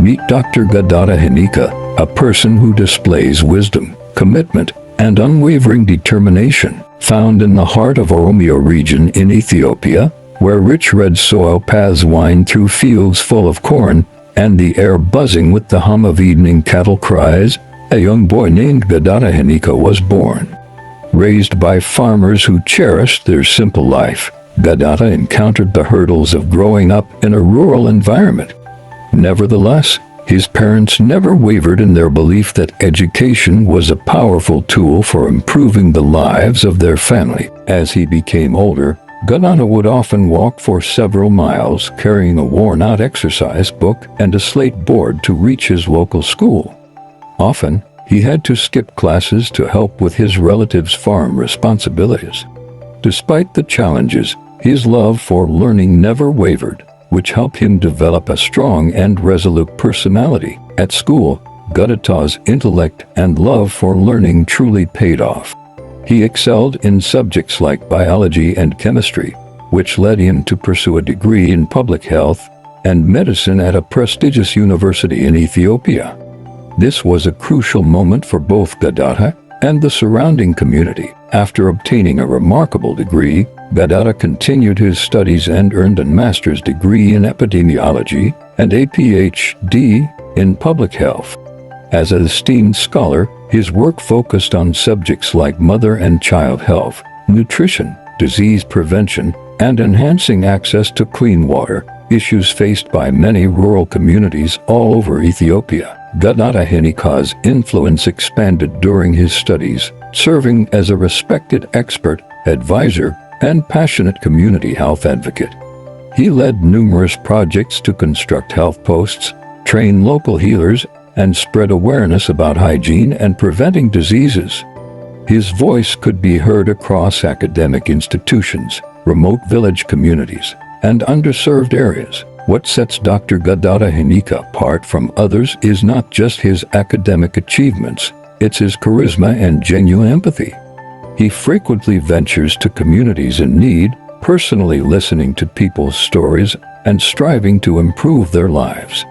Meet Dr. Guddataa Hinikkaa, a person who displays wisdom, commitment, and unwavering determination. Found in the heart of Oromia region in Ethiopia, where rich red soil paths wind through fields full of corn, and the air buzzing with the hum of evening cattle cries, a young boy named Guddataa Hinikkaa was born. Raised by farmers who cherished their simple life, Guddataa encountered the hurdles of growing up in a rural environment. Nevertheless, his parents never wavered in their belief that education was a powerful tool for improving the lives of their family. As he became older, Guddataa would often walk for several miles carrying a worn-out exercise book and a slate board to reach his local school. Often, he had to skip classes to help with his relatives' farm responsibilities. Despite the challenges, his love for learning never wavered, which helped him develop a strong and resolute personality. At school, Guddataa's intellect and love for learning truly paid off. He excelled in subjects like biology and chemistry, which led him to pursue a degree in public health and medicine at a prestigious university in Ethiopia. This was a crucial moment for both Guddataa and the surrounding community. After obtaining a remarkable degree, Guddataa continued his studies and earned a master's degree in epidemiology and a PhD in public health. As an esteemed scholar, his work focused on subjects like mother and child health, nutrition, disease prevention, and enhancing access to clean water, issues faced by many rural communities all over Ethiopia. Guddataa Hinikkaa's influence expanded during his studies, serving as a respected expert, advisor, and passionate community health advocate. He led numerous projects to construct health posts, train local healers, and spread awareness about hygiene and preventing diseases. His voice could be heard across academic institutions, remote village communities, and underserved areas. What sets Dr. Guddataa Hinikkaa apart from others is not just his academic achievements, it's his charisma and genuine empathy. He frequently ventures to communities in need, personally listening to people's stories and striving to improve their lives.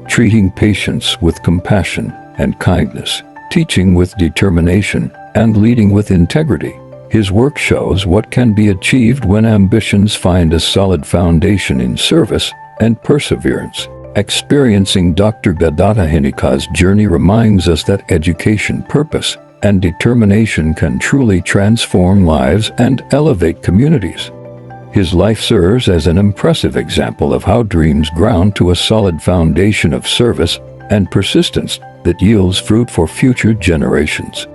Treating patients with compassion and kindness, teaching with determination, and leading with integrity. His work shows what can be achieved when ambitions find a solid foundation in service and perseverance. Experiencing Dr. Guddataa Hinikkaa's journey reminds us that education, purpose, and determination can truly transform lives and elevate communities. His life serves as an impressive example of how dreams ground to a solid foundation of service and persistence that yields fruit for future generations.